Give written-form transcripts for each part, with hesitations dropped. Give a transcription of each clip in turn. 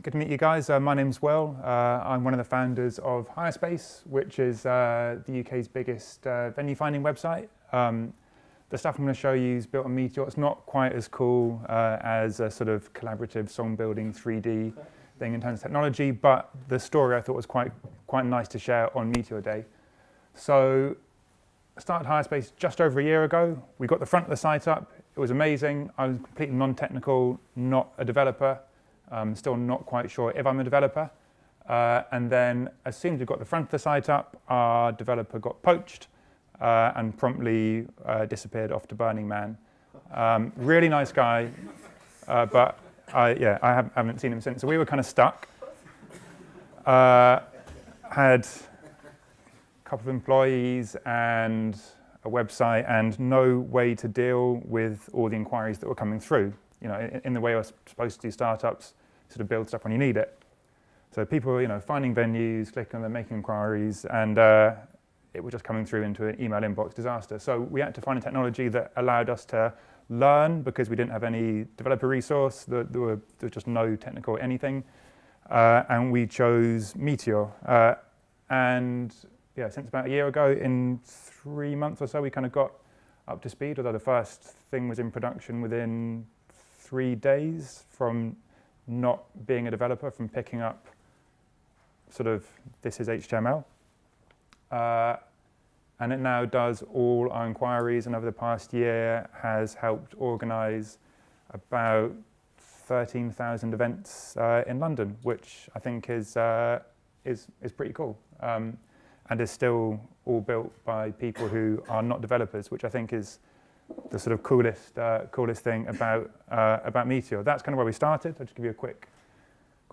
Good to meet you guys. My name's Will. I'm one of the founders of HireSpace, which is the UK's biggest venue finding website. The stuff I'm going to show you is built on Meteor. It's not quite as cool as a sort of collaborative song building 3D thing in terms of technology, but the story I thought was quite nice to share on Meteor Day. So I started HireSpace just over a year ago. We got the front of the site up. It was amazing. I was completely non-technical, not a developer. Still not quite sure if I'm a developer. And then as soon as we got the front of the site up, our developer got poached and promptly disappeared off to Burning Man. Really nice guy, but I haven't seen him since. So we were kind of stuck. Had a couple of employees and a website and no way to deal with all the inquiries that were coming through. You know, in the way I was supposed to do startups, sort of build stuff when you need it. So people were, finding venues, clicking on them, making inquiries, and it was just coming through into an email inbox disaster. So we had to find a technology that allowed us to learn because we didn't have any developer resource. There was just no technical anything, and we chose Meteor. And yeah, since about a year ago, in 3 months or so, we kind of got up to speed. Although the first thing was in production within 3 days from not being a developer, from picking up sort of this is HTML. And it now does all our inquiries, and over the past year has helped organize about 13,000 events in London, which I think is pretty cool. And is still all built by people who are not developers, which I think is the sort of coolest thing about Meteor. That's kind of where we started. I'll just give you a quick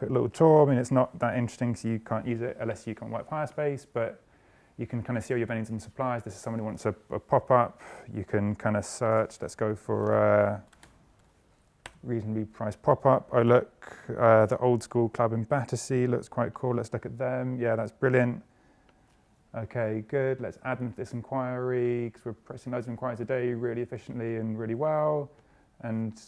little tour. I mean, it's not that interesting, so you can't use it unless you can wipe HireSpace, but you can kind of see all your venues and suppliers. This is someone who wants a pop-up. You can kind of search. Let's go for a reasonably priced pop-up. Oh, look, the old school club in Battersea looks quite cool. Let's look at them. Yeah, that's brilliant. Okay, good. Let's add them to this inquiry because we're pressing loads of inquiries a day really efficiently and really well. And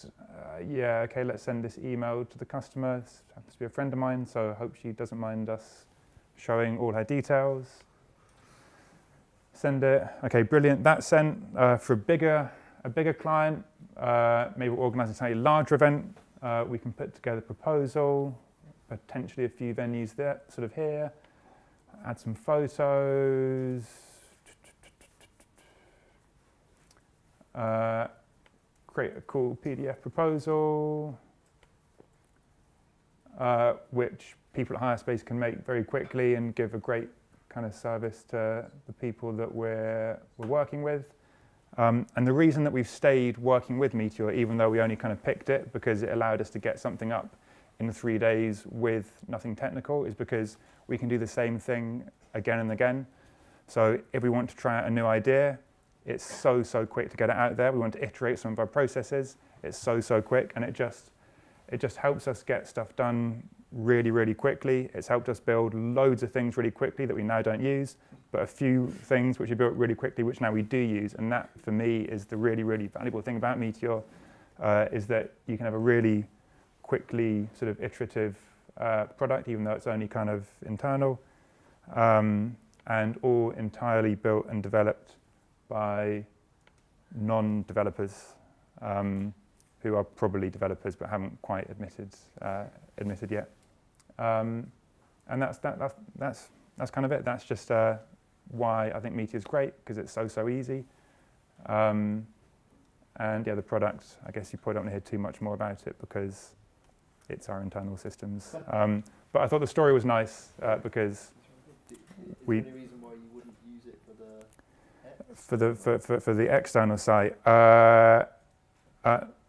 yeah, okay, let's send this email to the customer. This happens to be a friend of mine, so I hope she doesn't mind us showing all her details. Send it. Okay, brilliant. That's sent. For a bigger client, maybe we'll organize a slightly larger event. We can put together a proposal, potentially a few venues there, sort of here. Add some photos. Create a cool PDF proposal, which people at HireSpace can make very quickly and give a great kind of service to the people that we're working with. And the reason that we've stayed working with Meteor, even though we only kind of picked it because it allowed us to get something up in 3 days with nothing technical, is because we can do the same thing again and again. So if we want to try out a new idea, it's so quick to get it out there. We want to iterate some of our processes. It's so quick, and it just helps us get stuff done really quickly. It's helped us build loads of things really quickly that we now don't use, but a few things which we built really quickly which now we do use. And that, for me, is the really valuable thing about Meteor, is that you can have a really quickly sort of iterative product, even though it's only kind of internal, and all entirely built and developed by non-developers who are probably developers but haven't quite admitted yet. And that's kind of it. That's just why I think Meteor's great, because it's so easy. And yeah, the product, I guess you probably don't want to hear too much more about it because it's our internal systems. But I thought the story was nice because we. Is there any reason why you wouldn't use it for the external site?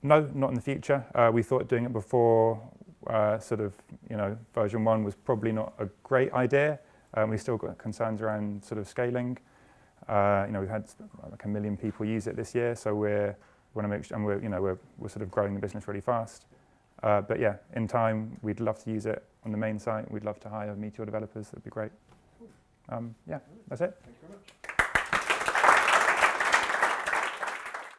No, not in the future. We thought doing it before version 1 was probably not a great idea. We've still got concerns around sort of scaling. We've had like 1 million people use it this year, so we want to make sure, and we're sort of growing the business really fast. But yeah, in time, we'd love to use it on the main site. We'd love to hire Meteor developers. That'd be great. Yeah, that's it. Thank you very much.